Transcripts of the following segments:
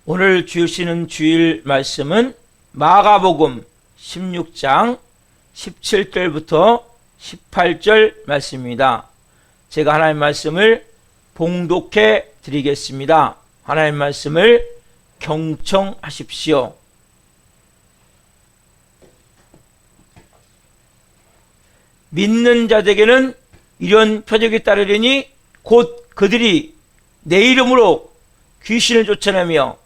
오늘 주시는 주일 말씀은 마가복음 16장 17절부터 18절 말씀입니다. 제가 하나님 말씀을 봉독해 드리겠습니다. 하나님 말씀을 경청하십시오. 믿는 자들에게는 이런 표적이 따르리니 곧 그들이 내 이름으로 귀신을 쫓아내며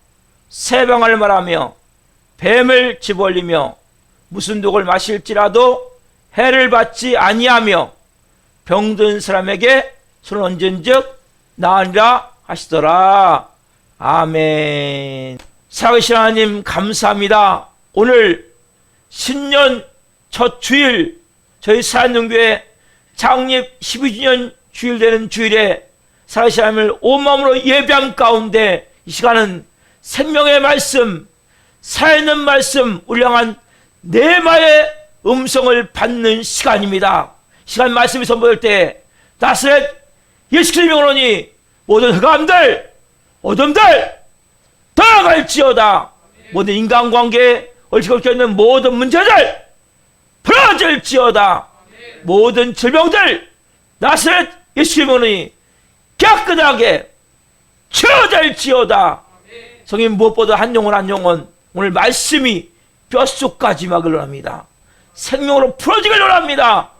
새방을 말하며 뱀을 집어올리며 무슨 독을 마실지라도 해를 받지 아니하며 병든 사람에게 손을 얹은즉 나으리라 하시더라. 아멘. 살아계신 하나님 감사합니다. 오늘 신년 첫 주일 저희 사랑연교회 창립 12주년 주일 되는 주일에 살아계신 하나님을 온 마음으로 예배함 가운데 이 시간은 생명의 말씀, 살아있는 말씀, 우리 향한 내마의 음성을 받는 시간입니다. 시간 말씀이 선포될 때 나사렛 예수 그리스도의 명으로니 모든 흑암들, 어둠들 떠나갈지어다. 모든 인간관계에 얽혀 있는 모든 문제들 풀어질지어다. 모든 질병들 나사렛 예수 그리스도의 명으로니 깨끗하게 치워질지어다. 성인 무엇보다 한 영혼 오늘 말씀이 뼛속까지 막을 원합니다. 생명으로 풀어지길 원합니다.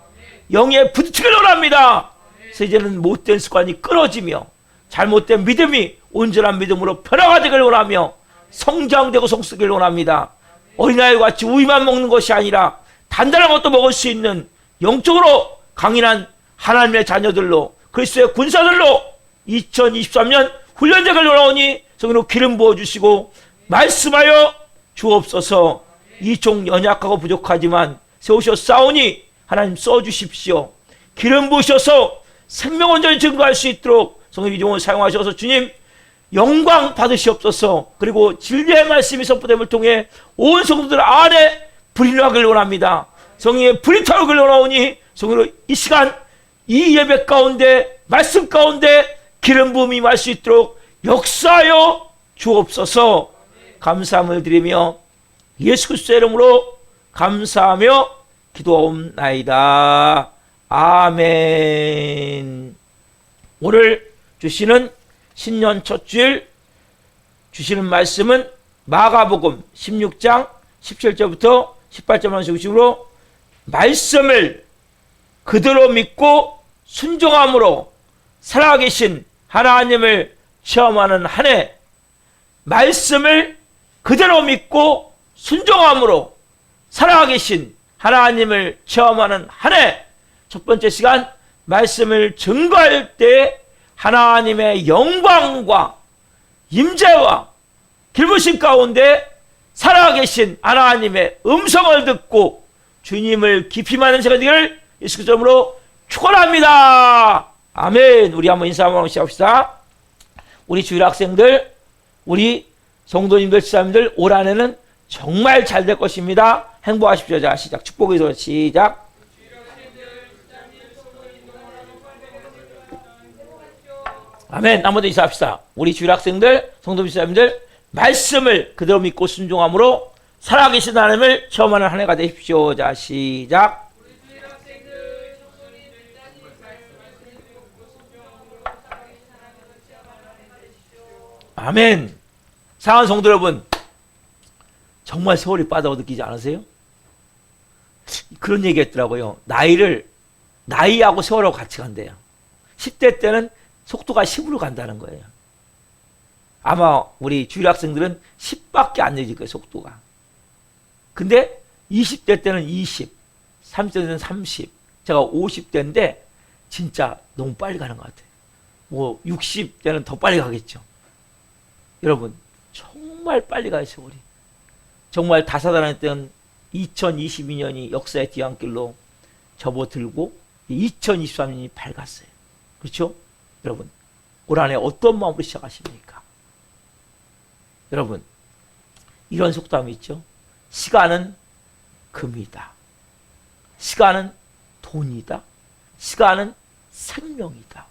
영에 부딪히길 원합니다. 그래서 이제는 못된 습관이 끊어지며 잘못된 믿음이 온전한 믿음으로 변화가 되길 원하며 성장되고 성숙하길 원합니다. 어린아이와 같이 우유만 먹는 것이 아니라 단단한 것도 먹을 수 있는 영적으로 강인한 하나님의 자녀들로 그리스도의 군사들로 2023년 훈련되길 원하오니 성령으로 기름 부어주시고 말씀하여 주옵소서. 이 종 연약하고 부족하지만 세우셔 싸우니 하나님 써주십시오. 기름 부으셔서 생명 온전히 증거할 수 있도록 성령 이 종을 사용하셔서 주님 영광 받으시옵소서. 그리고 진리의 말씀이 선포됨을 통해 온 성도들 안에 불이 나길 원합니다. 성령의 불이 타오길 원하오니 성령으로 이 시간 이 예배 가운데 말씀 가운데 기름 부음이 임할 수 있도록 역사하여 주옵소서. 감사함을 드리며 예수 그리스도의 이름으로 감사하며 기도하옵나이다. 아멘. 오늘 주시는 신년 첫 주일 주시는 말씀은 마가복음 16장 17절부터 18절만 주시므로 말씀을 그대로 믿고 순종함으로 살아계신 하나님을 체험하는 한 해, 말씀을 그대로 믿고 순종함으로 살아계신 하나님을 체험하는 한 해, 첫 번째 시간 말씀을 증거할 때 하나님의 영광과 임재와 길부심 가운데 살아계신 하나님의 음성을 듣고 주님을 깊이 만난 시간 되기를 예수 그리스도 이름으로 축원합니다. 아멘. 우리 한번 인사 한번 시작합시다. 우리 주일 학생들, 우리 성도님들, 지사님들 올 한해는 정말 잘 될 것입니다. 행복하십시오. 자, 시작. 축복의 소리 시작. 아멘. 한 번 더 인사합시다. 우리 주일 학생들, 성도님, 지사님들 말씀을 그대로 믿고 순종함으로 살아계신 하나님을 체험하는 한 해가 되십시오. 자, 시작. 아멘. 사랑하는 성도 여러분, 정말 세월이 빠르다고 느끼지 않으세요? 그런 얘기 했더라고요. 나이하고 세월하고 같이 간대요. 10대 때는 속도가 10으로 간다는 거예요. 아마 우리 주일 학생들은 10밖에 안 내질 거예요, 속도가. 근데 20대 때는 20, 30대 때는 30, 제가 50대인데 진짜 너무 빨리 가는 것 같아요. 뭐 60대는 더 빨리 가겠죠. 여러분 정말 빨리 가요, 세월이. 정말 다사다난했던 2022년이 역사의 뒤안길로 접어들고 2023년이 밝았어요. 그렇죠? 여러분 올 한해 어떤 마음으로 시작하십니까? 여러분 이런 속담이 있죠. 시간은 금이다. 시간은 돈이다. 시간은 생명이다.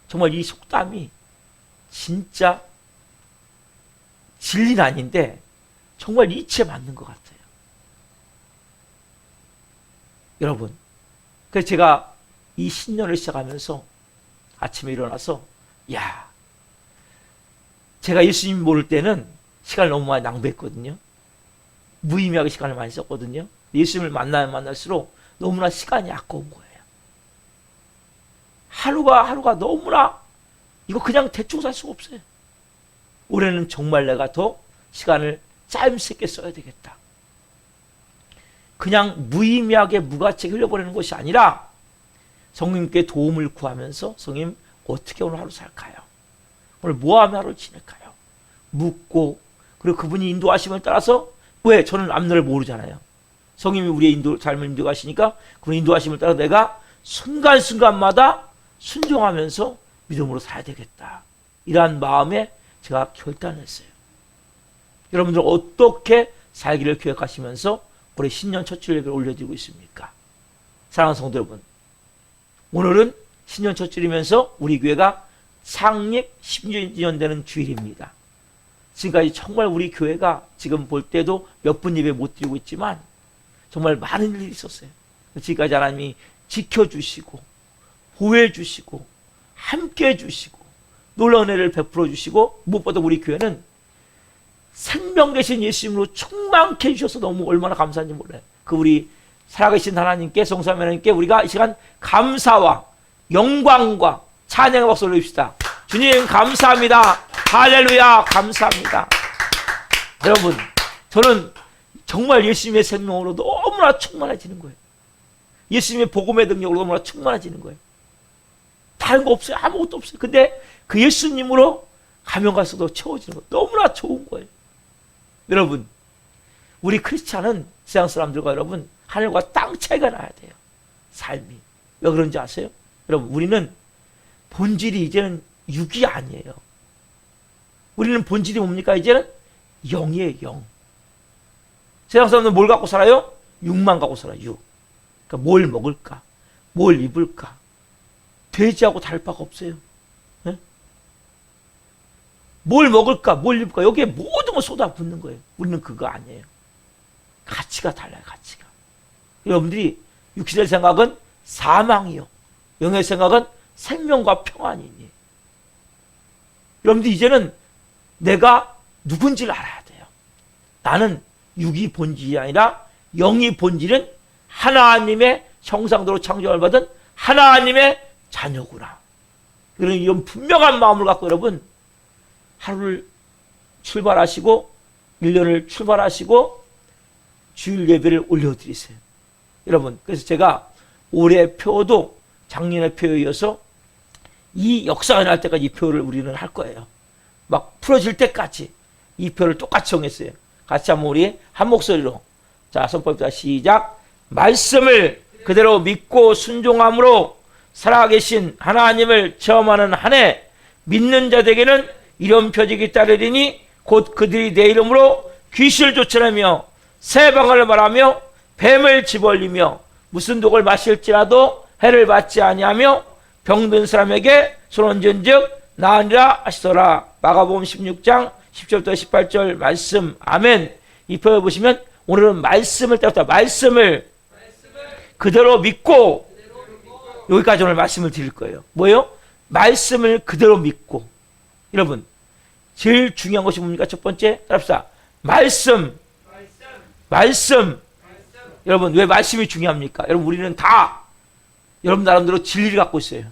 정말 이 속담이 진짜 진리는 아닌데 정말 이치에 맞는 것 같아요. 여러분, 그래서 제가 이 신년을 시작하면서 아침에 일어나서 제가 예수님 모를 때는 시간을 너무 많이 낭비했거든요. 무의미하게 시간을 많이 썼거든요. 예수님을 만나면 만날수록 너무나 시간이 아까운 거예요. 하루가 너무나 이거 그냥 대충 살 수가 없어요. 올해는 정말 내가 더 시간을 짜임새 있게 써야 되겠다. 그냥 무의미하게 무가치하게 흘려보내는 것이 아니라 성령님께 도움을 구하면서 성님 어떻게 오늘 하루 살까요? 오늘 뭐하며 하루 지낼까요? 묻고 그리고 그분이 인도하심을 따라서 왜? 저는 앞날을 모르잖아요. 성령님이 우리의 삶을 인도하시니까 그분 인도하심을 따라 내가 순간순간마다 순종하면서 믿음으로 살아야 되겠다. 이러한 마음에 제가 결단했어요. 여러분들 어떻게 살기를 계획하시면서 올해 신년 첫 주일 예배를 올려드리고 있습니까? 사랑하는 성도 여러분, 오늘은 신년 첫 주일이면서 우리 교회가 창립 10주년 되는 주일입니다. 지금까지 정말 우리 교회가 지금 볼 때도 몇 분 예배 못 드리고 있지만 정말 많은 일이 있었어요. 지금까지 하나님이 지켜주시고 보호해 주시고 함께 해주시고 놀라운 은혜를 베풀어 주시고 무엇보다 우리 교회는 생명 되신 예수님으로 충만케 해주셔서 너무 얼마나 감사한지 몰라요. 그 우리 살아계신 하나님께 성삼위 하나님께 우리가 이 시간 감사와 영광과 찬양의 박수 올립시다. 주님 감사합니다. 할렐루야 감사합니다. 여러분, 저는 정말 예수님의 생명으로 너무나 충만해지는 거예요. 예수님의 복음의 능력으로 너무나 충만해지는 거예요. 다른 거 없어요. 아무것도 없어요. 근데 그 예수님으로 가면 갈수록 채워지는 거 너무나 좋은 거예요. 여러분, 우리 크리스찬은 세상 사람들과 여러분 하늘과 땅 차이가 나야 돼요. 삶이. 왜 그런지 아세요? 여러분, 우리는 본질이 이제는 육이 아니에요. 우리는 본질이 뭡니까? 이제는 영이에요. 영. 세상 사람들은 뭘 갖고 살아요? 육만 갖고 살아요. 육. 그러니까 뭘 먹을까? 뭘 입을까? 돼지하고 다를 바가 없어요. 네? 뭘 먹을까? 뭘 입을까? 여기에 모든 걸 쏟아붓는 거예요. 우리는 그거 아니에요. 가치가 달라요. 가치가. 여러분들이 육신의 생각은 사망이요. 영의 생각은 생명과 평안이니. 여러분들 이제는 내가 누군지를 알아야 돼요. 나는 육이 본질이 아니라 영이 본질은 하나님의 형상대로 창조를 받은 하나님의 자녀구나. 이런 분명한 마음을 갖고 여러분 하루를 출발하시고 1년을 출발하시고 주일 예배를 올려드리세요. 여러분, 그래서 제가 올해 표도 작년의 표에 이어서 이 역사가 날 때까지 이 표를 우리는 할 거예요. 막 풀어질 때까지 이 표를 똑같이 정했어요. 같이 한번 우리 한 목소리로. 자, 선포입니다. 시작. 말씀을 그대로 믿고 순종함으로 살아계신 하나님을 체험하는 한 해 믿는 자들에게는 이런 표적이 따르리니 곧 그들이 내 이름으로 귀신을 쫓아내며 새 방언을 말하며 뱀을 집어올리며 무슨 독을 마실지라도 해를 받지 아니하며 병든 사람에게 손 얹은즉 나으리라 하시더라. 마가복음 16장 10절부터 18절 말씀. 아멘. 이 표에 보시면 오늘은 말씀을 따랐다. 말씀을 그대로 믿고 여기까지 오늘 말씀을 드릴 거예요. 뭐예요? 말씀을 그대로 믿고. 여러분, 제일 중요한 것이 뭡니까? 첫 번째, 따라합시다. 말씀. 여러분, 왜 말씀이 중요합니까? 여러분, 우리는 다 여러분 나름대로 진리를 갖고 있어요.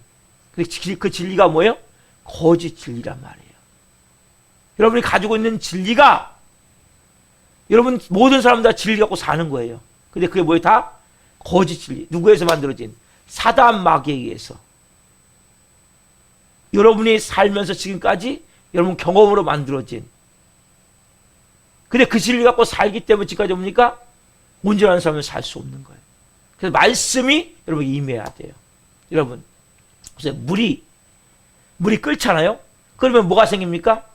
그 진리가 뭐예요? 거짓 진리란 말이에요. 여러분이 가지고 있는 진리가 여러분 모든 사람 다 진리 갖고 사는 거예요. 근데 그게 뭐예요? 다 거짓 진리. 누구에서 만들어진? 사단 마귀에 의해서. 여러분이 살면서 지금까지 여러분 경험으로 만들어진. 근데 그 진리 갖고 살기 때문에 지금까지 뭡니까? 온전한 삶을 살 수 없는 거예요. 그래서 말씀이 여러분 임해야 돼요. 여러분, 그래서 물이 끓잖아요. 그러면 뭐가 생깁니까?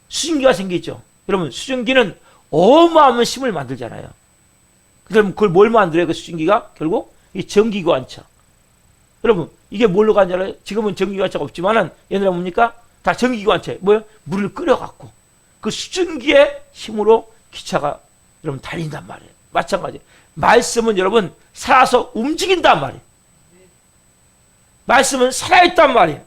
수증기가 생기죠. 여러분, 수증기는 어마어마한 힘을 만들잖아요. 그럼 그걸 뭘 만들어요? 그 수증기가 결국 이 전기관차. 여러분, 이게 뭘로 가냐면 지금은 전기관차가 없지만은 옛날에 뭡니까? 다 전기관차. 뭐예요? 물을 끓여갖고 그 수증기의 힘으로 기차가 여러분 달린단 말이에요. 마찬가지. 말씀은 여러분 살아서 움직인단 말이에요. 말씀은 살아있단 말이에요.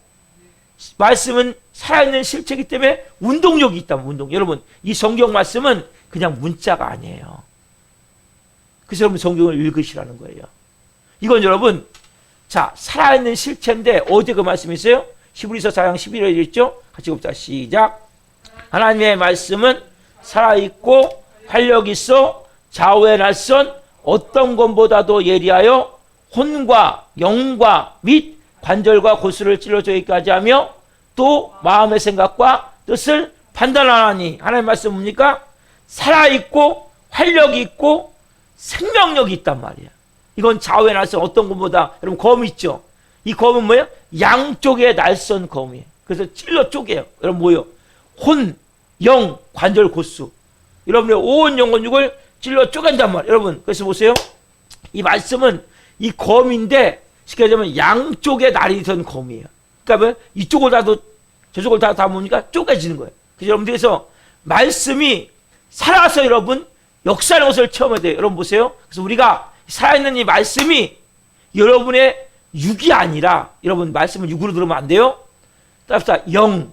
말씀은 살아있는 실체이기 때문에 운동력이 있다면 운동. 여러분 이 성경 말씀은 그냥 문자가 아니에요. 그래서 여러분 성경을 읽으시라는 거예요. 이건 여러분 자 살아있는 실체인데 어디 그 말씀이 있어요? 히브리서 4장 11절에 있죠? 같이 봅시다. 시작. 하나님의 말씀은 살아있고 활력 있어 좌우에 날선 어떤 것보다도 예리하여 혼과 영과 및 관절과 고수를 찔러주기까지 하며 또 마음의 생각과 뜻을 판단하나니. 하나님의 말씀 뭡니까? 살아있고 활력이 있고 생명력이 있단 말이에요. 이건 좌우에 날선 어떤 것보다 여러분 검 있죠? 이 검은 뭐예요? 양쪽에 날선 검이에요. 그래서 찔러 쪼개요. 여러분 뭐예요? 혼, 영, 관절, 고수. 여러분의 온 영혼육을 찔러 쪼갠단 말이에요. 여러분 그래서 보세요. 이 말씀은 이 검인데 쉽게 얘기하면 양쪽에 날이 선 검이에요. 그러니까 뭐 이쪽을 닫도 저쪽을 다 보니까 쪼개지는 거예요. 그래서 여러분들께서 말씀이 살아서 여러분 역사하는 것을 체험해야 돼요. 여러분 보세요. 그래서 우리가 살아있는 이 말씀이 여러분의 육이 아니라 여러분 말씀을 육으로 들으면 안 돼요. 따라서 영.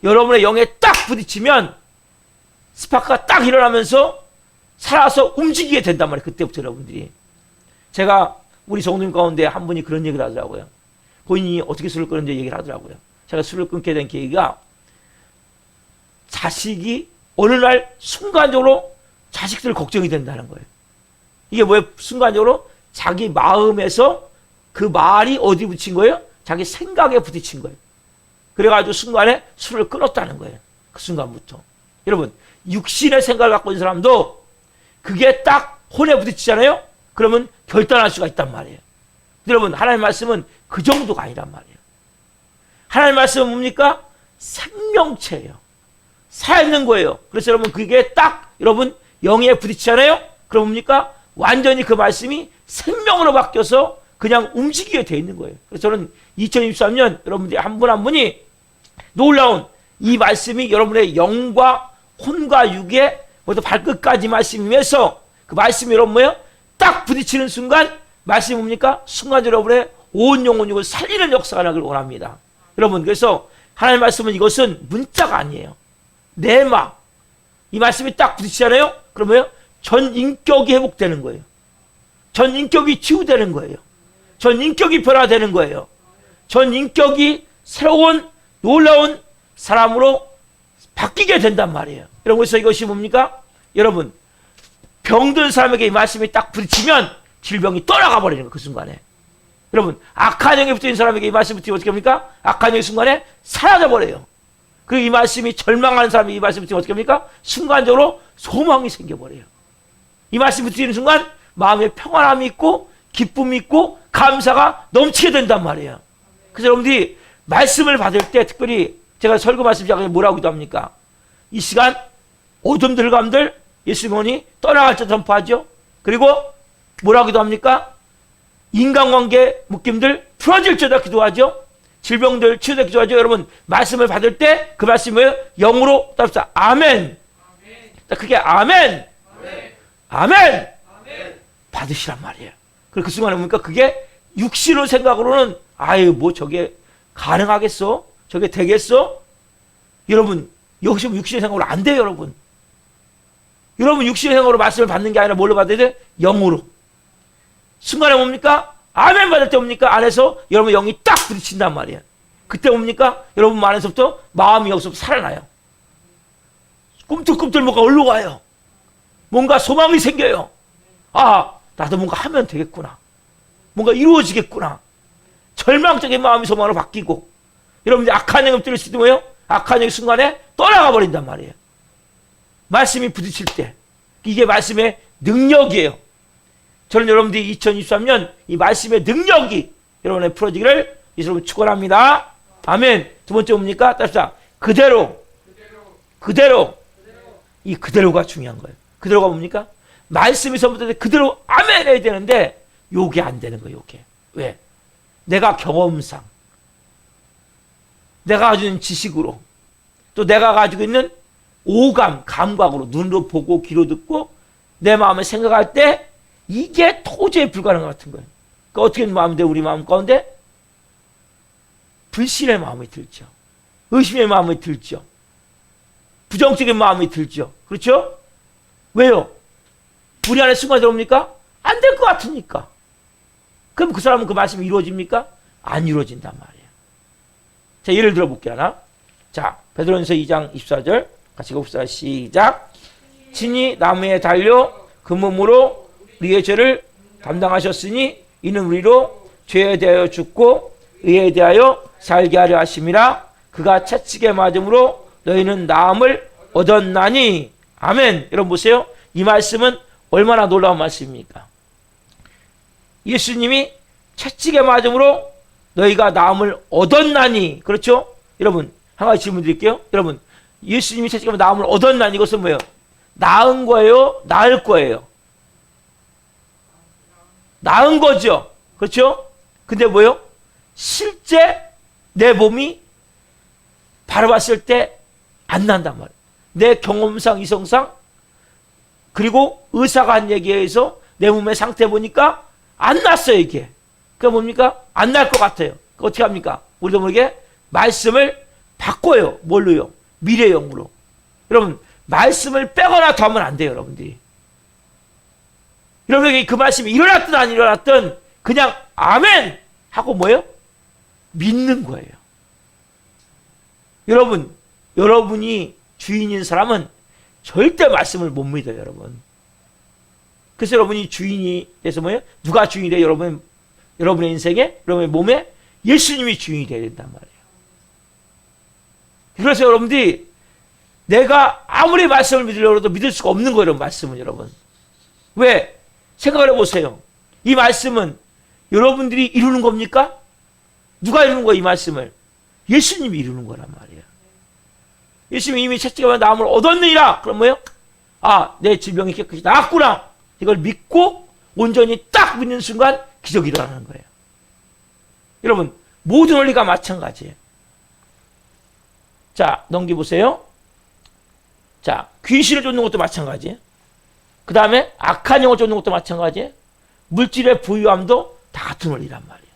여러분의 영에 딱 부딪히면 스파크가 딱 일어나면서 살아서 움직이게 된단 말이에요. 그때부터 여러분들이. 제가 우리 성도님 가운데 한 분이 그런 얘기를 하더라고요. 본인이 어떻게 술을 끊는지 얘기를 하더라고요. 제가 술을 끊게 된 계기가 자식이 어느 날 순간적으로 자식들 걱정이 된다는 거예요. 이게 뭐예요? 순간적으로 자기 마음에서 그 말이 어디 붙인 거예요? 자기 생각에 부딪힌 거예요. 그래가지고 순간에 술을 끊었다는 거예요. 그 순간부터. 여러분 육신의 생각을 갖고 있는 사람도 그게 딱 혼에 부딪히잖아요. 그러면 결단할 수가 있단 말이에요. 여러분 하나님의 말씀은 그 정도가 아니란 말이에요. 하나님의 말씀은 뭡니까? 생명체예요. 살아있는 거예요. 그래서 여러분 그게 딱 여러분 영에 부딪히잖아요. 그럼 뭡니까? 완전히 그 말씀이 생명으로 바뀌어서 그냥 움직이게 돼 있는 거예요. 그래서 저는 2023년 여러분들이 한 분 한 분이 놀라운 이 말씀이 여러분의 영과 혼과 육의 모두 발끝까지 말씀이면서 그 말씀이 여러분 뭐예요? 딱 부딪히는 순간 말씀이 뭡니까? 순간 여러분의 온 영혼 육을 살리는 역사가 나길 원합니다. 여러분 그래서 하나님의 말씀은 이것은 문자가 아니에요. 내마. 이 말씀이 딱 부딪히잖아요. 그러면 전 인격이 회복되는 거예요. 전 인격이 치유되는 거예요. 전 인격이 변화되는 거예요. 전 인격이 새로운 놀라운 사람으로 바뀌게 된단 말이에요. 여러분 그래서 이것이 뭡니까? 여러분 병든 사람에게 이 말씀이 딱 부딪히면 질병이 떠나가 버리는 거예요. 그 순간에. 여러분 악한 영에 붙어있는 사람에게 이 말씀이 붙으면 어떻게 합니까? 악한 영이 순간에 사라져 버려요. 그리고 이 말씀이 절망하는 사람이 이 말씀이 붙으면 어떻게 합니까? 순간적으로 소망이 생겨버려요. 이 말씀이 붙이는 순간 마음에 평안함이 있고 기쁨이 있고 감사가 넘치게 된단 말이에요. 그래서 여러분들이 말씀을 받을 때 특별히 제가 설교 말씀 시작에 뭐라고 기도합니까? 이 시간 어둠 들감들 예수님이 떠나갈 때 선포하죠. 그리고 뭐라고 기도합니까? 인간관계 묶임들 풀어질 때다 기도하죠. 질병들 치유될 기도하죠. 여러분 말씀을 받을 때 그 말씀을 영으로 따릅시다. 아멘. 그게 아멘. 아멘. 받으시란 말이에요. 그리고 그 순간에 보니까 그게 육신의 생각으로는 아유 뭐 저게 가능하겠어? 저게 되겠어? 여러분 여기서 육신의 생각으로 안 돼요. 여러분 육신의 생각으로 말씀을 받는 게 아니라 뭘로 받아야 돼? 영으로. 순간에 뭡니까? 아멘 받을 때 뭡니까? 안에서 여러분 영이 딱 부딪힌단 말이에요. 그때 뭡니까? 여러분 안에서부터 마음이 여기서부터 살아나요. 꿈틀꿈틀 뭐가 올라와요. 뭔가 소망이 생겨요. 아 나도 뭔가 하면 되겠구나. 뭔가 이루어지겠구나. 절망적인 마음이 소망으로 바뀌고 여러분들 악한 영을 들을 수도 뭐예요? 악한 영이 순간에 떠나가 버린단 말이에요. 말씀이 부딪힐 때 이게 말씀의 능력이에요. 저는 여러분들이 2023년 이 말씀의 능력이 여러분의 풀어지기를 예수님으로 축원합니다. 아멘. 두 번째 뭡니까? 따릅시다. 그대로. 이 그대로가 중요한 거예요. 그대로가 뭡니까? 말씀이 선포될 때 그대로 아멘 해야 되는데 요게 안 되는 거예요. 요게. 왜? 내가 경험상 내가 가진 지식으로 또 내가 가지고 있는 오감, 감각으로 눈으로 보고 귀로 듣고 내 마음에 생각할 때 이게 도저히 불가능한 것 같은 거예요. 그러니까 어떻게 마음이 돼? 우리 마음 가운데 불신의 마음이 들죠. 의심의 마음이 들죠. 부정적인 마음이 들죠. 그렇죠? 왜요? 우리 안에 순간 들어옵니까? 안 될 것 같으니까. 그럼 그 사람은 그 말씀이 이루어집니까? 안 이루어진단 말이에요. 자, 예를 들어 볼게요. 하나. 자, 베드로전서 2장 24절 같이 읽읍시다. 시작. 친히 나무에 달려 그 몸으로 우리의 죄를 담당하셨으니 이는 우리로 죄에 대하여 죽고 의에 대하여 살게 하려 하심이라. 그가 채찍에 맞음으로 너희는 나음을 얻었나니. 아멘. 여러분 보세요. 이 말씀은 얼마나 놀라운 말씀입니까? 예수님이 채찍에 맞음으로 너희가 나음을 얻었나니. 그렇죠? 여러분 한 가지 질문 드릴게요. 여러분 예수님이 채찍에 맞으면 나음을 얻었나니 이것은 뭐예요? 나은 거예요? 나을 거예요? 나은 거죠. 그렇죠? 근데 뭐예요? 실제 내 몸이 바라봤을 때 안 난단 말이에요. 내 경험상 이성상 그리고 의사가 한 얘기에 의해서 내 몸의 상태 보니까 안 났어요 이게. 그게 뭡니까? 안 날 것 같아요. 어떻게 합니까? 우리도 모르게 말씀을 바꿔요. 뭘로요? 미래형으로. 여러분 말씀을 빼거나 더하면 안 돼요. 여러분들이. 여러분에게 그 말씀이 일어났든 안 일어났든 그냥 아멘 하고 뭐예요? 믿는 거예요. 여러분이 주인인 사람은 절대 말씀을 못 믿어요. 여러분. 그래서 여러분이 주인이 돼서 뭐예요? 누가 주인이 돼요? 여러분의 인생에, 여러분의 몸에 예수님이 주인이 돼야 된단 말이에요. 그래서 여러분들이 내가 아무리 말씀을 믿으려고 해도 믿을 수가 없는 거예요. 말씀은 여러분. 왜? 생각을 해보세요. 이 말씀은 여러분들이 이루는 겁니까? 누가 이루는 거예요? 이 말씀을? 예수님이 이루는 거란 말이에요. 예수님이 이미 채찍에 맞은 나음을 얻었느니라. 그럼 뭐예요? 아, 내 질병이 깨끗이 나았구나. 이걸 믿고 온전히 딱 믿는 순간 기적이 일어나는 거예요. 여러분 모든 원리가 마찬가지예요. 자, 넘겨보세요. 자, 귀신을 쫓는 것도 마찬가지예요. 그 다음에 악한 영을 쫓는 것도 마찬가지예요. 물질의 부유함도 다 같은 원리란 말이에요.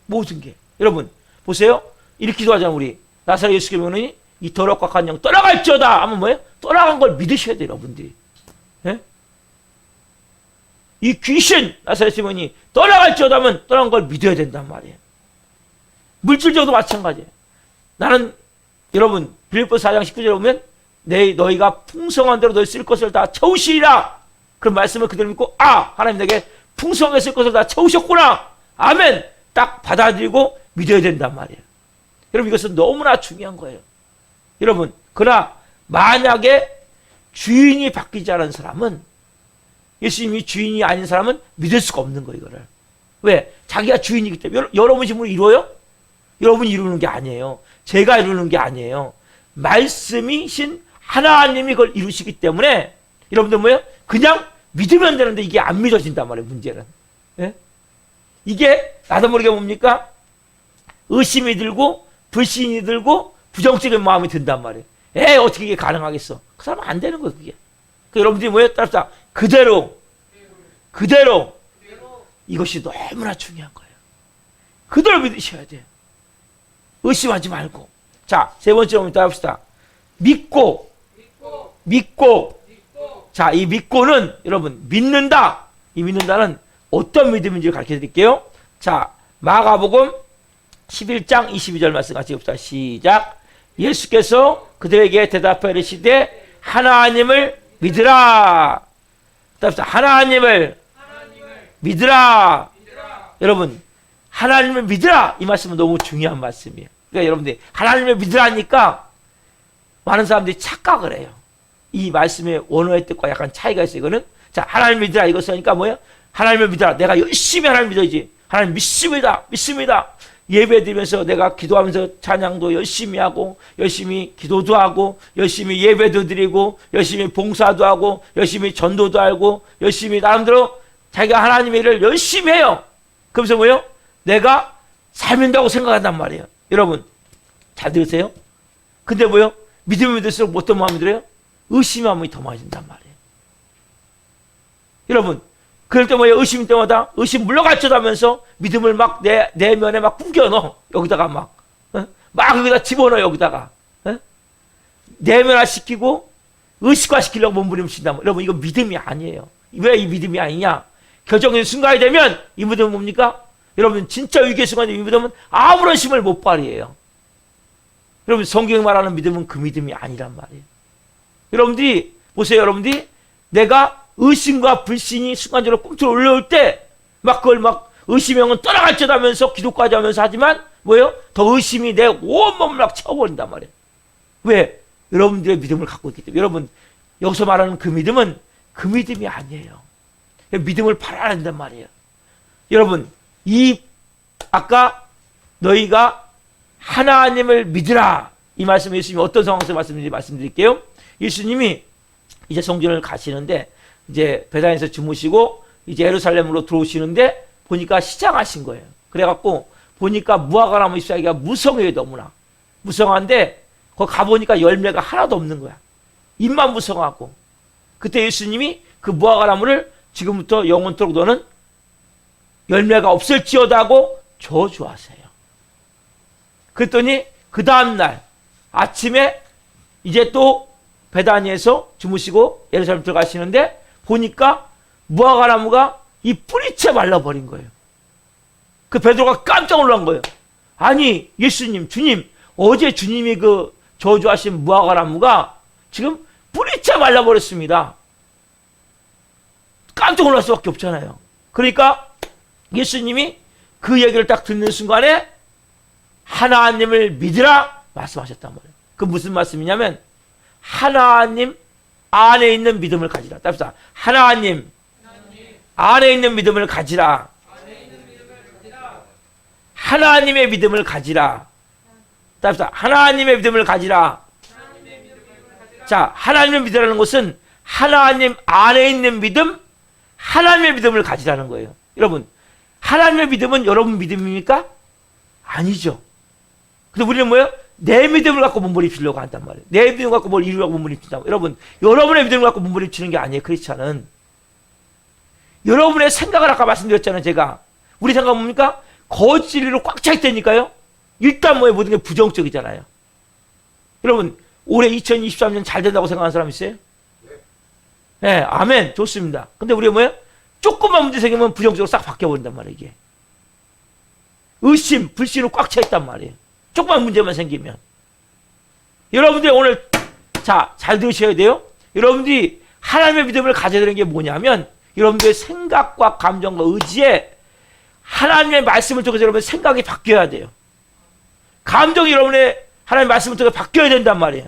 모든 게. 여러분 보세요. 이렇게 기도하잖아요. 우리 나사렛 예수 그리스도는 이 더럽고 악한 영 떠나갈지어다 하면 뭐예요? 떠나간 걸 믿으셔야 돼요. 여러분들이. 예? 이 귀신 나사렛 시몬이 떠나갈지어다 하면 떠난 걸 믿어야 된단 말이에요. 물질적으로 마찬가지예요. 나는 여러분 빌립보서 4장 19절에 보면 너희가 풍성한 대로 너희 쓸 것을 다 채우시리라. 그런 말씀을 그대로 믿고 하나님 내게 풍성하게 쓸 것을 다 채우셨구나. 아멘. 딱 받아들이고 믿어야 된단 말이에요. 여러분 이것은 너무나 중요한 거예요. 여러분 그러나 만약에 주인이 바뀌지 않은 사람은 예수님이 주인이 아닌 사람은 믿을 수가 없는 거예요. 이거를. 왜? 자기가 주인이기 때문에. 여러분 힘으로 이루어요? 여러분이 이루는 게 아니에요. 제가 이루는 게 아니에요. 말씀이신 하나님이 그걸 이루시기 때문에 여러분들 뭐예요? 그냥 믿으면 되는데 이게 안 믿어진단 말이에요. 문제는. 예? 이게 나도 모르게 뭡니까? 의심이 들고 불신이 들고 부정적인 마음이 든단 말이에요. 어떻게 이게 가능하겠어? 그 사람은 안 되는 거예요. 그게. 그 여러분들이 뭐예요? 따라서 그대로 이것이 너무나 중요한 거예요. 그대로 믿으셔야 돼요. 의심하지 말고. 자, 세 번째로 한번 따라합시다. 믿고. 자, 이 믿고는 여러분 믿는다. 이 믿는다는 어떤 믿음인지를 가르쳐 드릴게요. 자, 마가복음 11장 22절 말씀 같이 읽읍시다. 시작. 예수께서 그들에게 대답하여 이르시되 하나님을 믿으라. 하나님을 믿으라. 여러분 하나님을 믿으라. 이 말씀은 너무 중요한 말씀이에요. 그러니까 여러분들이 하나님을 믿으라니까 많은 사람들이 착각을 해요. 이 말씀의 원어의 뜻과 약간 차이가 있어요. 이거는 자, 하나님을 믿으라 이것을 하니까 뭐예요? 하나님을 믿으라. 내가 열심히 하나님을 믿어야지. 하나님 믿습니다. 예배 드리면서 내가 기도하면서 찬양도 열심히 하고 열심히 기도도 하고 열심히 예배도 드리고 열심히 봉사도 하고 열심히 전도도 하고 열심히 나름대로 자기가 하나님의 일을 열심히 해요. 그러면서 뭐예요? 내가 잘 믿는다고 생각한단 말이에요. 여러분 잘 들으세요. 근데 뭐예요? 믿음이 믿을수록 어떤 마음이 들어요? 의심의 마음이 더 많이 든단 말이에요. 여러분, 그럴 때 뭐예요? 의심 때마다 의심 물러갈쳐다면서 믿음을 막 내 면에 막 구겨 넣어. 여기다가 막 여기다 집어넣어. 여기다가 내면화 시키고 의식화 시키려고 몸부림친다. 여러분, 이거 믿음이 아니에요. 왜 이 믿음이 아니냐? 결정적인 순간이 되면 이 믿음은 뭡니까? 여러분, 진짜 위기의 순간에 이 믿음은 아무런 힘을 못 발휘해요. 여러분, 성경이 말하는 믿음은 그 믿음이 아니란 말이에요. 여러분들이 보세요. 여러분들이 내가 의심과 불신이 순간적으로 꿈틀 올라올 때 막 그걸 막 의심의 영은 떠나갈지도 하면서 기도까지 하면서 하지만 뭐예요? 더 의심이 내 온몸을 막 채워버린단 말이에요. 왜? 여러분들의 믿음을 갖고 있기 때문에. 여러분, 여기서 말하는 그 믿음은 그 믿음이 아니에요. 믿음을 팔아야 된단 말이에요. 여러분, 아까 너희가 하나님을 믿으라, 이 말씀 예수님이 어떤 상황에서 말씀드릴게요. 예수님이 이제 성전을 가시는데 이제 베다니에서 주무시고 이제 예루살렘으로 들어오시는데 보니까 시장하신 거예요. 그래갖고 보니까 무화과 나무 잎사귀가 무성해요. 너무나 무성한데 거기 가보니까 열매가 하나도 없는 거야. 잎만 무성하고. 그때 예수님이 그 무화과 나무를 지금부터 영원토록 너는 열매가 없을지어다 하고 저주하세요. 그랬더니 그 다음날 아침에 이제 또 베다니에서 주무시고 예루살렘 들어가시는데 보니까 무화과 나무가 이 뿌리채 말라버린 거예요. 그 베드로가 깜짝 놀란 거예요. 아니, 예수님, 주님, 어제 주님이 그 저주하신 무화과 나무가 지금 뿌리채 말라버렸습니다. 깜짝 놀랄 수밖에 없잖아요. 그러니까 예수님이 그 얘기를 딱 듣는 순간에 하나님을 믿으라 말씀하셨단 말이에요. 그 무슨 말씀이냐면 하나님 안에 있는 믿음을 가지라. 답사. 하나님 안에 있는 믿음을 가지라. 하나님의 믿음을 가지라. 답사. 하나님의 믿음을 가지라. 자, 하나님의 믿으라는 것은 하나님 안에 있는 믿음, 하나님의 믿음을 가지라는 거예요. 여러분, 하나님의 믿음은 여러분 믿음입니까? 아니죠. 근데 우리는 뭐예요? 내 믿음을 갖고 몸부림치려고 한단 말이에요. 내 믿음을 갖고 뭘 이루려고 몸부림친다. 여러분, 여러분의 믿음을 갖고 몸부림치는 게 아니에요. 크리스찬은. 여러분의 생각을 아까 말씀드렸잖아요. 제가. 우리 생각은 뭡니까? 거짓으로 꽉 차 있다니까요. 일단 뭐예요? 모든 게 부정적이잖아요. 여러분, 올해 2023년 잘 된다고 생각하는 사람 있어요? 네, 아멘. 좋습니다. 근데 우리가 뭐예요? 조금만 문제 생기면 부정적으로 싹 바뀌어버린단 말이에요. 이게. 의심, 불신으로 꽉 차 있단 말이에요. 조금만 문제만 생기면. 여러분들이 오늘 잘 들으셔야 돼요. 여러분들이 하나님의 믿음을 가져야 되는 게 뭐냐면 여러분들의 생각과 감정과 의지에 하나님의 말씀을 통해서 여러분의 생각이 바뀌어야 돼요. 감정이 여러분의 하나님의 말씀을 통해서 바뀌어야 된단 말이에요.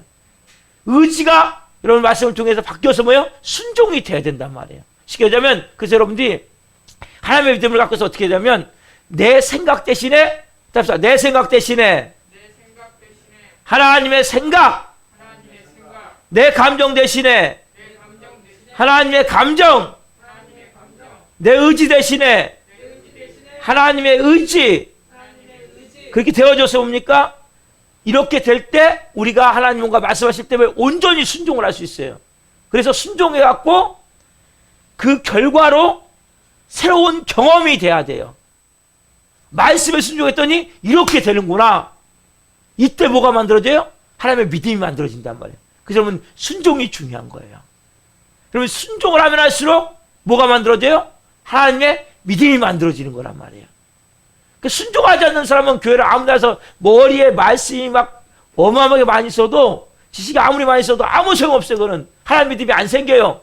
의지가 여러분 말씀을 통해서 바뀌어서 뭐예요? 순종이 돼야 된단 말이에요. 쉽게 얘기하면 그래서 여러분들이 하나님의 믿음을 갖고서 어떻게 되냐면 내 생각 대신에 하나님의 생각, 내 감정 대신에 하나님의 감정, 내 의지 대신에 하나님의 의지, 그렇게 되어져서 뭡니까? 이렇게 될 때 우리가 하나님 뭔가 말씀하실 때 온전히 순종을 할 수 있어요. 그래서 순종해갖고 그 결과로 새로운 경험이 돼야 돼요. 말씀에 순종했더니 이렇게 되는구나. 이때 뭐가 만들어져요? 하나님의 믿음이 만들어진단 말이에요. 그래서 여러분 순종이 중요한 거예요. 여러분 순종을 하면 할수록 뭐가 만들어져요? 하나님의 믿음이 만들어지는 거란 말이에요. 순종하지 않는 사람은 교회를 아무 데서 머리에 말씀이 막 어마어마하게 많이 있어도 지식이 아무리 많이 있어도 아무 소용없어요. 그거는 하나님 믿음이 안 생겨요.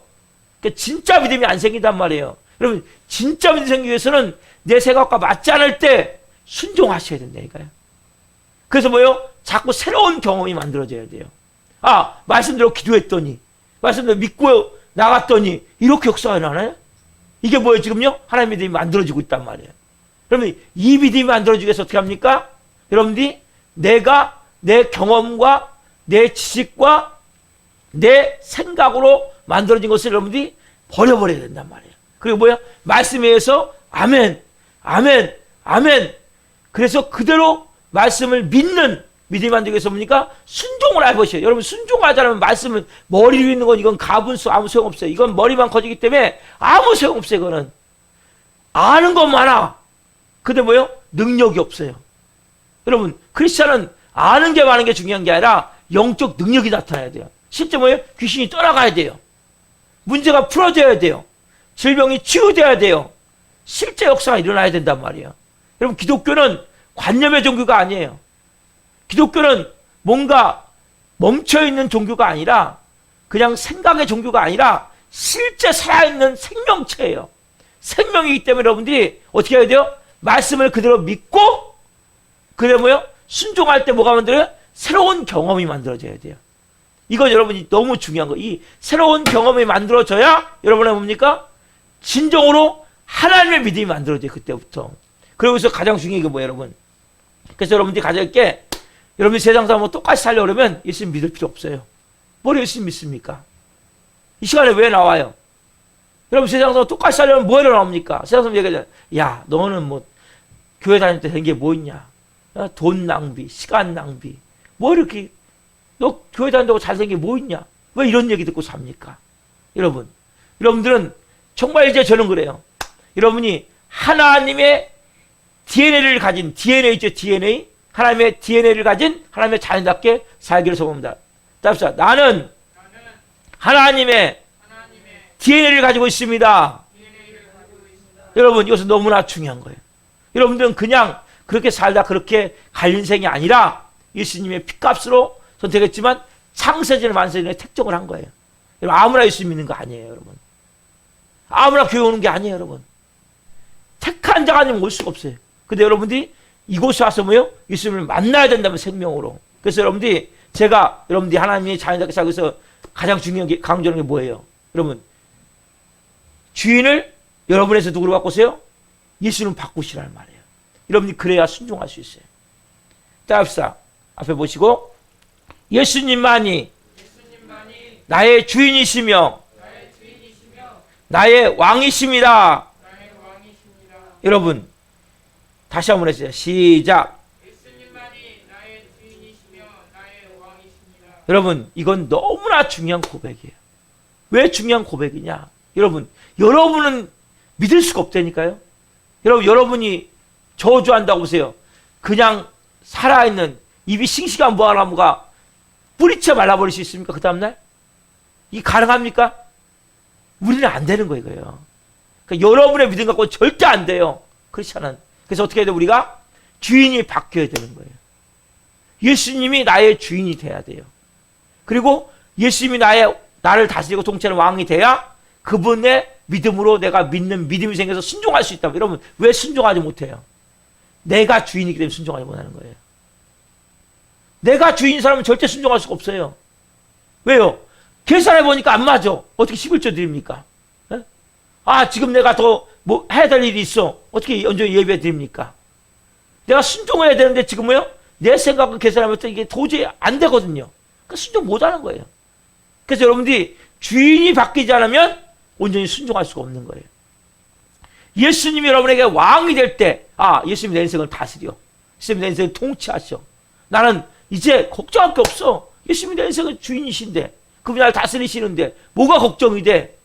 그러니까 진짜 믿음이 안 생긴단 말이에요. 여러분 진짜 믿음이 생기기 위해서는 내 생각과 맞지 않을 때 순종하셔야 된다니까요. 그래서 뭐예요? 자꾸 새로운 경험이 만들어져야 돼요. 말씀대로 기도했더니 말씀대로 믿고 나갔더니 이렇게 역사가 나나요? 이게 뭐예요 지금요? 하나님 믿음이 만들어지고 있단 말이에요. 여러분 이 믿음이 만들어지기 위해서 어떻게 합니까? 여러분들이 내가 내 경험과 내 지식과 내 생각으로 만들어진 것을 여러분들이 버려버려야 된단 말이에요. 그리고 뭐야? 말씀에 의해서 아멘, 아멘, 아멘. 그래서 그대로 말씀을 믿는 믿음이 만들기 위해서 뭡니까? 순종을 해보셔요. 여러분, 순종하자면 말씀은 머리 위에 있는 건 이건 가분수 아무 소용없어요. 이건 머리만 커지기 때문에 아무 소용없어요. 이거는 아는 건 많아. 근데 뭐요? 능력이 없어요. 여러분, 크리스찬은 아는 게 많은 게 중요한 게 아니라 영적 능력이 나타나야 돼요. 실제 뭐예요? 귀신이 떠나가야 돼요. 문제가 풀어져야 돼요. 질병이 치유돼야 돼요. 실제 역사가 일어나야 된단 말이에요. 여러분, 기독교는 관념의 종교가 아니에요. 기독교는 뭔가 멈춰있는 종교가 아니라 그냥 생각의 종교가 아니라 실제 살아있는 생명체예요. 생명이기 때문에 여러분들이 어떻게 해야 돼요? 말씀을 그대로 믿고 그대로 뭐요? 순종할 때 뭐가 만들어요? 새로운 경험이 만들어져야 돼요. 이건 여러분이 너무 중요한 거예요. 이 새로운 경험이 만들어져야 여러분은 뭡니까? 진정으로 하나님의 믿음이 만들어져요. 그때부터. 그러면서 가장 중요한 게 뭐예요, 여러분? 그래서 여러분들이 가질 게 여러분이 세상 사람하고 똑같이 살려고 그러면 예수님 믿을 필요 없어요. 뭘 예수님 믿습니까? 이 시간에 왜 나와요? 여러분 세상 사람하고 똑같이 살려면 뭐하러 나옵니까? 세상 사람 얘기하잖아요. 야, 너는 뭐 교회 다닐 때 된 게 뭐 있냐? 돈 낭비, 시간 낭비. 뭐 이렇게 너 교회 다닌다고 잘된 게 뭐 있냐? 왜 이런 얘기 듣고 삽니까? 여러분들은 정말 이제 저는 그래요. 여러분이 하나님의 DNA를 가진 DNA 있죠, DNA. 하나님의 DNA를 가진 하나님의 자녀답게 살기를 소원합니다. 답시다. 나는 하나님의 DNA를 가지고 있습니다. 여러분, 이것은 너무나 중요한 거예요. 여러분들은 그냥 그렇게 살다 그렇게 갈 인생이 아니라 예수님의 피값으로 선택했지만 창세전에 만세전에 택정을 한 거예요. 여러분, 아무나 예수 믿는 거 아니에요, 여러분. 아무나 교회 오는 게 아니에요, 여러분. 택한 자가 아니면 올 수가 없어요. 근데 여러분들이 이곳에 와서 뭐요? 예수님을 만나야 된다면 생명으로. 그래서 여러분들이 하나님의 자녀답게 살고 있어서 가장 중요한 게, 강조하는 게 뭐예요? 여러분, 주인을 여러분에서 누구로 바꾸세요? 예수는 바꾸시라는 말이에요. 여러분이 그래야 순종할 수 있어요. 자, 합시다. 앞에 보시고, 예수님만이 나의 주인이시며 나의 왕이십니다. 여러분, 다시 한번 해주세요. 시작. 예수님만이 나의 주인이시며 나의 왕이십니다. 여러분, 이건 너무나 중요한 고백이에요. 왜 중요한 고백이냐? 여러분은 믿을 수가 없다니까요. 여러분이 저주한다고 보세요. 그냥 살아있는 입이 싱싱한 무화과나무가 뿌리채 말라버릴 수 있습니까? 그 다음날? 이게 가능합니까? 우리는 안 되는 거예요, 이거요. 그러니까 여러분의 믿음 갖고 절대 안 돼요. 크리스찬은. 그래서 어떻게 해야 돼요? 우리가 주인이 바뀌어야 되는 거예요. 예수님이 나의 주인이 돼야 돼요. 그리고 예수님이 나를 다스리고 통치하는 왕이 돼야 그분의 믿음으로 내가 믿는 믿음이 생겨서 순종할 수 있다. 여러분, 왜 순종하지 못해요? 내가 주인이기 때문에 순종하지 못하는 거예요. 내가 주인인 사람은 절대 순종할 수가 없어요. 왜요? 계산해 보니까 안 맞아. 어떻게 11조 드립니까? 에? 아, 지금 내가 더 해야 될 일이 있어. 어떻게 언제 예배 드립니까? 내가 순종해야 되는데 지금 뭐요? 내 생각을 계산하면 이게 도저히 안 되거든요. 그러니까 순종 못 하는 거예요. 그래서 여러분들이 주인이 바뀌지 않으면 온전히 순종할 수가 없는 거예요. 예수님이 여러분에게 왕이 될 때, 예수님이 내 인생을 다스려. 예수님이 내 인생을 통치하셔. 나는 이제 걱정할 게 없어. 예수님이 내 인생의 주인이신데, 그분이 나를 다스리시는데, 뭐가 걱정이 돼?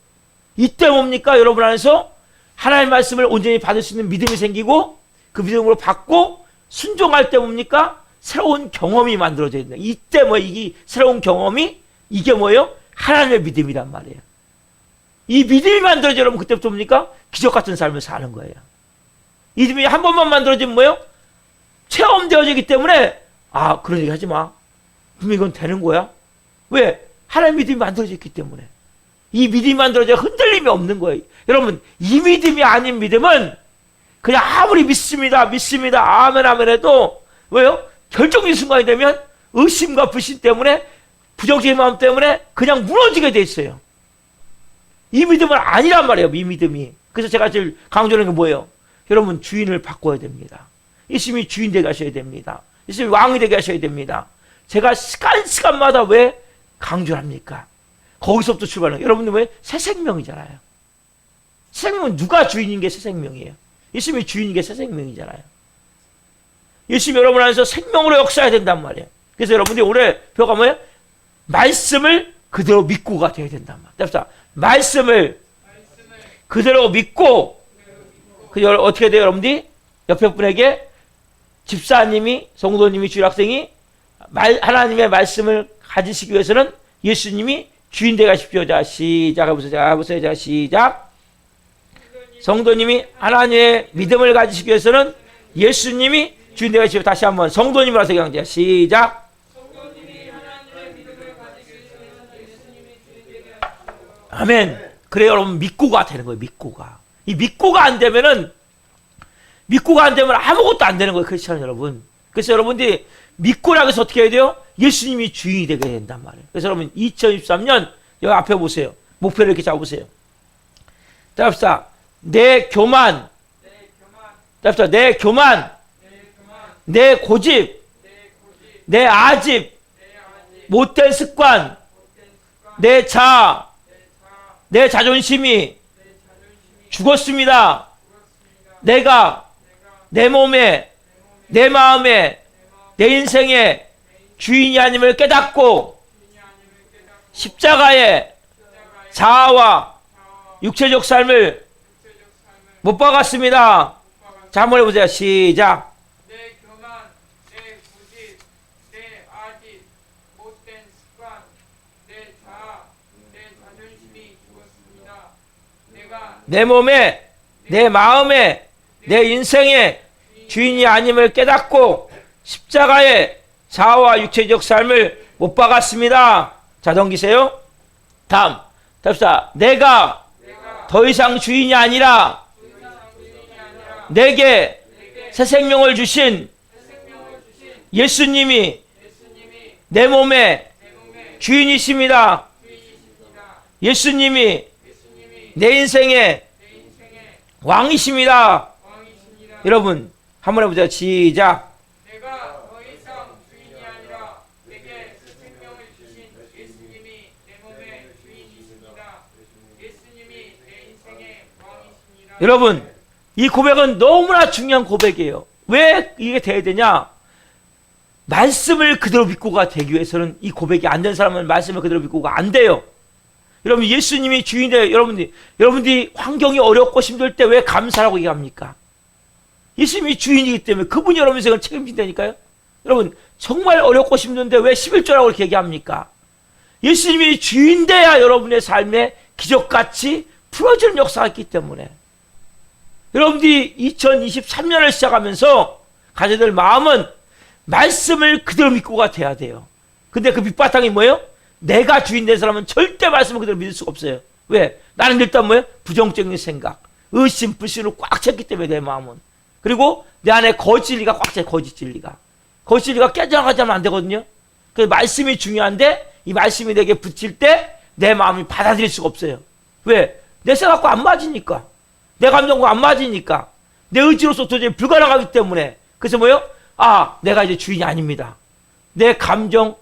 이때 뭡니까? 여러분 안에서 하나님의 말씀을 온전히 받을 수 있는 믿음이 생기고, 그 믿음으로 받고, 순종할 때 뭡니까? 새로운 경험이 만들어져야 된다. 이때 이 새로운 경험이, 이게 뭐예요? 하나님의 믿음이란 말이에요. 이 믿음이 만들어져 여러분 그때부터 뭡니까? 기적 같은 삶을 사는 거예요. 이 믿음이 한 번만 만들어지면 뭐예요? 체험되어지기 때문에 그런 얘기 하지 마. 그럼 이건 되는 거야? 왜? 하나님 믿음이 만들어졌기 때문에. 이 믿음이 만들어져 흔들림이 없는 거예요. 여러분, 이 믿음이 아닌 믿음은 그냥 아무리 믿습니다 아멘 해도 왜요? 결정적인 순간이 되면 의심과 불신 때문에 부정적인 마음 때문에 그냥 무너지게 돼 있어요. 이 믿음은 아니란 말이에요. 이 믿음이. 그래서 제가 제일 강조하는 게 뭐예요? 여러분, 주인을 바꿔야 됩니다. 예수님이 주인 되게 하셔야 됩니다. 예수님이 왕이 되게 하셔야 됩니다. 제가 시간마다 왜 강조를 합니까? 거기서부터 출발해요. 여러분들 왜? 새 생명이잖아요. 새 생명은 누가 주인인 게 새 생명이에요? 예수님이 주인인 게 새 생명이잖아요. 예수님 여러분 안에서 생명으로 역사해야 된단 말이에요. 그래서 여러분들이 올해 표가 뭐예요? 말씀을 그대로 믿고가 돼야 된단 말이에요. 말씀을 그대로 믿고, 어떻게 돼요, 여러분들이? 옆에 분에게 집사님이, 성도님이, 주일학생이 하나님의 말씀을 가지시기 위해서는 예수님이 주인 되게 하십시오. 자, 시작 해보세요. 자, 해보세요. 자, 시작. 성도님이 하나님의 믿음을 가지시기 위해서는 예수님이 주인 되게 하십시오. 다시 한번 성도님으로 하세요. 자, 시작. 아멘. 그래 여러분 믿고가 되는 거예요. 믿고가. 이 믿고가 안 되면 아무것도 안 되는 거예요. 그렇잖아요, 여러분. 그래서 여러분들이 믿고라고 해서 어떻게 해야 돼요? 예수님이 주인이 되게 된단 말이에요. 그래서 여러분 2023년 여기 앞에 보세요. 목표를 이렇게 잡으세요. 잡읍시다. 내 교만, 잡읍시다. 내 교만, 내 고집, 내 아집, 못된 습관, 내 자아, 내 자존심이 죽었습니다. 내가 내 몸에, 내 마음에, 내 인생에 주인이 아님을 깨닫고 십자가의 자아와 육체적 삶을 못 박았습니다. 자, 한번 해보세요. 시작. 내 교만, 내 고집, 내 아집, 못된 습관, 내 자아, 내 자존심이 죽었습니다. 내가 내 몸에, 내 마음에, 내 인생에 주인이 아님을 깨닫고 십자가의 자아와 육체적 삶을 못 박았습니다. 자, 넘기세요. 다음. 답시다. 내가 더 이상 주인이 아니라 내게 새 생명을 주신 예수님이 내 몸의 주인이십니다. 예수님이 내 인생의 왕이십니다. 여러분 한번 해보자. 시작. 내가 더 이상 주인이 아니라 내게 새 생명을 주신 예수님이 내 몸의 주인이십니다. 예수님이 내 인생의 왕이십니다. 여러분 이 고백은 너무나 중요한 고백이에요. 왜 이게 돼야 되냐? 말씀을 그대로 믿고가 되기 위해서는 이 고백이 안 된 사람은 말씀을 그대로 믿고가 안 돼요. 여러분 예수님이 주인이에요. 여러분들이 환경이 어렵고 힘들 때 왜 감사라고 얘기합니까? 예수님이 주인이기 때문에 그분이 여러분 인생을 책임진다니까요. 여러분 정말 어렵고 힘든데 왜 11조라고 이렇게 얘기합니까? 예수님이 주인 돼야 여러분의 삶에 기적같이 풀어지는 역사가 있기 때문에 여러분들이 2023년을 시작하면서 가져야 될 마음은 말씀을 그대로 믿고가 돼야 돼요. 근데 그 밑바탕이 뭐예요? 내가 주인 된 사람은 절대 말씀을 그대로 믿을 수가 없어요. 왜? 나는 일단 뭐예요? 부정적인 생각, 의심, 불신으로 꽉 찼기 때문에 내 마음은. 그리고 내 안에 거짓 진리가 꽉 차요. 거짓 진리가. 거짓 진리가 깨져나가지 않으면 안 되거든요. 그래서 말씀이 중요한데 이 말씀이 내게 붙일 때 내 마음이 받아들일 수가 없어요. 왜? 내 생각과 안 맞으니까. 내 감정과 안 맞으니까. 내 의지로서 도저히 불가능하기 때문에. 그래서 뭐예요? 아, 내가 이제 주인이 아닙니다. 내 감정,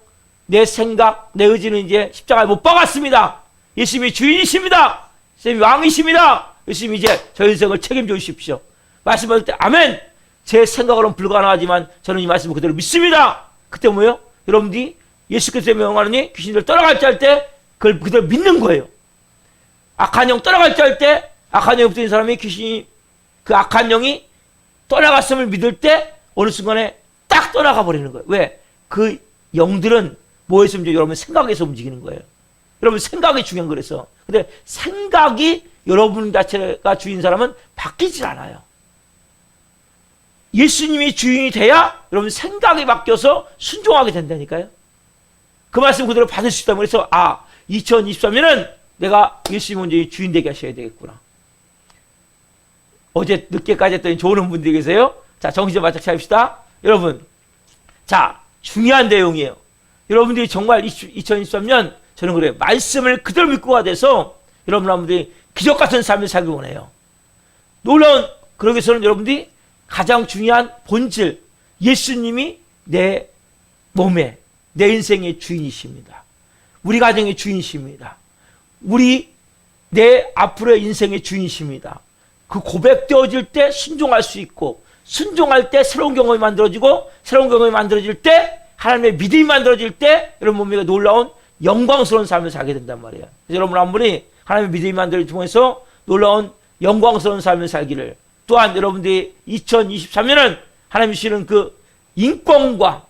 내 생각, 내 의지는 이제 십자가에 못 박았습니다. 예수님이 주인이십니다. 예수님이 왕이십니다. 예수님이 이제 저 인생을 책임져 주십시오. 말씀할 때 아멘. 제 생각으로는 불가능하지만 저는 이 말씀을 그대로 믿습니다. 그때 뭐예요? 여러분들이 예수 그리스도의 명하노니 귀신들 떠나갈지 할 때 그걸 그대로 믿는 거예요. 악한 영 떠나갈지 할 때 악한 영이 붙은 사람이 귀신이 그 악한 영이 떠나갔음을 믿을 때 어느 순간에 딱 떠나가 버리는 거예요. 왜? 그 영들은 뭐에서 움직여요? 여러분 생각에서 움직이는 거예요. 여러분 생각이 중요한 거라서. 근데 생각이 여러분 자체가 주인 사람은 바뀌질 않아요. 예수님이 주인이 돼야 여러분 생각이 바뀌어서 순종하게 된다니까요. 그 말씀 그대로 받을 수 있다면 그래서 2023년은 내가 예수님 먼저 주인 되게 하셔야 되겠구나. 어제 늦게까지 했더니 좋은 분들이 계세요. 자, 정신 좀 바짝 차립시다. 여러분, 자, 중요한 내용이에요. 여러분들이 정말 2023년 저는 그래요. 말씀을 그대로 믿고가 돼서 여러분들이 기적 같은 삶을 살기 원해요. 놀라운, 그러기 위해서는 여러분들이 가장 중요한 본질, 예수님이 내 몸에, 내 인생의 주인이십니다. 우리 가정의 주인이십니다. 내 앞으로의 인생의 주인이십니다. 그 고백되어질 때 순종할 수 있고 순종할 때 새로운 경험이 만들어지고, 새로운 경험이 만들어질 때 하나님의 믿음이 만들어질 때 여러분 몸에 놀라운 영광스러운 삶을 살게 된단 말이에요. 그래서 여러분 한 분이 하나님의 믿음이 만들어지기 통해서 놀라운 영광스러운 삶을 살기를, 또한 여러분들이 2023년은 하나님이 주시는 그 인권과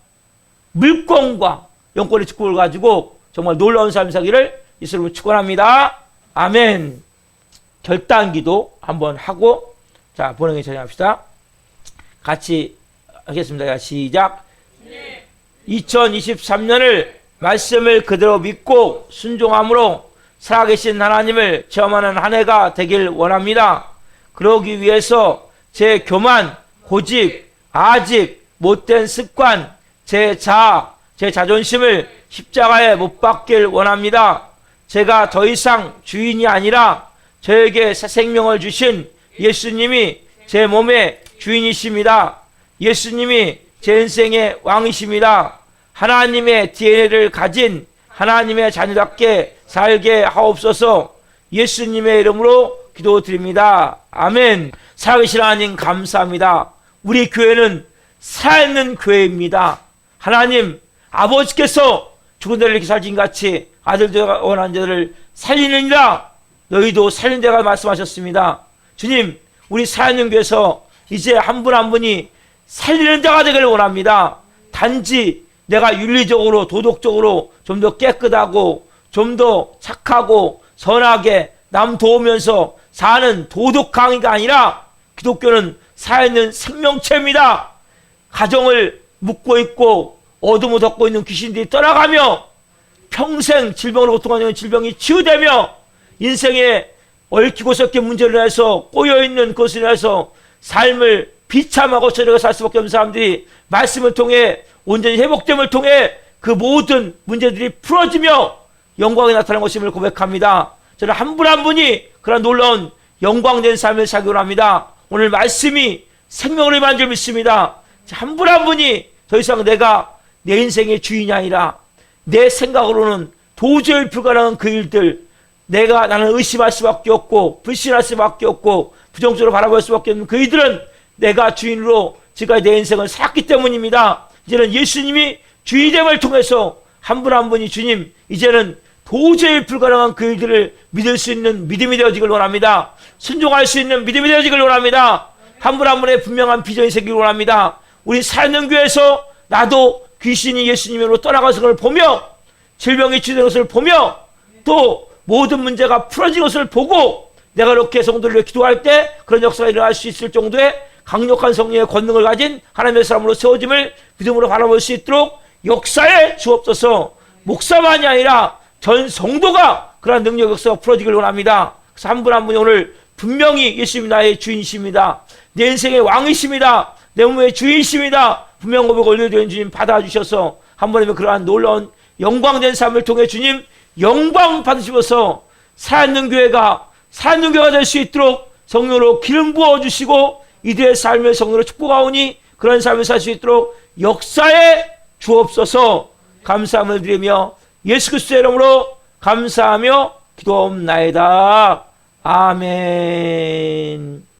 물권과 영권의 축복을 가지고 정말 놀라운 삶을 살기를 예수님으로 축원합니다. 아멘. 결단기도 한번 하고 자 본행에 전향합시다. 같이 하겠습니다. 시작. 2023년을 말씀을 그대로 믿고 순종함으로 살아계신 하나님을 체험하는 한 해가 되길 원합니다. 그러기 위해서 제 교만, 고집, 아집, 못된 습관, 제 자아, 제 자존심을 십자가에 못 박길 원합니다. 제가 더 이상 주인이 아니라 저에게 새 생명을 주신 예수님이 제 몸의 주인이십니다. 예수님이 제 인생의 왕이십니다. 하나님의 DNA를 가진 하나님의 자녀답게 살게 하옵소서. 예수님의 이름으로 기도드립니다. 아멘. 살아계신 하나님 감사합니다. 우리 교회는 살아있는 교회입니다. 하나님 아버지께서 죽은 자를 이렇게 살진 같이 아들들과 원한 자들을 살리느니라 너희도 살린다가 말씀하셨습니다. 주님, 우리 살아있는 교회에서 이제 한 분 한 분이 살리는 자가 되기를 원합니다. 단지 내가 윤리적으로 도덕적으로 좀 더 깨끗하고 좀 더 착하고 선하게 남 도우면서 사는 도덕 강의가 아니라 기독교는 살아있는 생명체입니다. 가정을 묶고 있고 어둠을 덮고 있는 귀신들이 떠나가며 평생 질병으로 고통하는 질병이 치유되며 인생에 얽히고 섞인 문제를 인해서 꼬여있는 것을 인해서 삶을 비참하고 저리가 살 수밖에 없는 사람들이 말씀을 통해 온전히 회복됨을 통해 그 모든 문제들이 풀어지며 영광이 나타나는 것임을 고백합니다. 저는 한 분 한 분이 그런 놀라운 영광된 삶을 살기 원합니다. 오늘 말씀이 생명을 임한 줄 믿습니다. 한 분 한 분이 더 이상 내가 내 인생의 주인이 아니라 내 생각으로는 도저히 불가능한 그 일들, 나는 의심할 수밖에 없고 불신할 수밖에 없고 부정적으로 바라볼 수밖에 없는 그 일들은 내가 주인으로 지금까지 내 인생을 살았기 때문입니다. 이제는 예수님이 주인됨을 통해서 한 분 한 분이 주님, 이제는 도저히 불가능한 그 일들을 믿을 수 있는 믿음이 되어지길 원합니다. 순종할 수 있는 믿음이 되어지길 원합니다. 한 분 한 분의 분명한 비전이 생기길 원합니다. 우리 사는 교회에서 나도 귀신이 예수님으로 떠나가는 것을 보며 질병이 치유된 것을 보며 또 모든 문제가 풀어진 것을 보고 내가 이렇게 성도를 위해 기도할 때 그런 역사가 일어날 수 있을 정도의 강력한 성령의 권능을 가진 하나님의 사람으로 세워짐을 믿음으로 바라볼 수 있도록 역사에 주옵소서. 목사만이 아니라 전 성도가 그러한 능력 역사가 풀어지길 원합니다. 그래서 한 분 한 분이 오늘 분명히 예수님이 나의 주인이십니다. 내 인생의 왕이십니다. 내 몸의 주인이십니다. 분명 고백 올려드리는 주님 받아주셔서 한 번이면 그러한 놀라운 영광된 삶을 통해 주님 영광 받으시면서 살아있는 교회가 될 수 있도록 성령으로 기름 부어주시고 이들의 삶을 성령으로 축복하오니 그런 삶을 살 수 있도록 역사에 주옵소서. 감사함을 드리며 예수 그리스도의 이름으로 감사하며 기도하옵나이다. 아멘.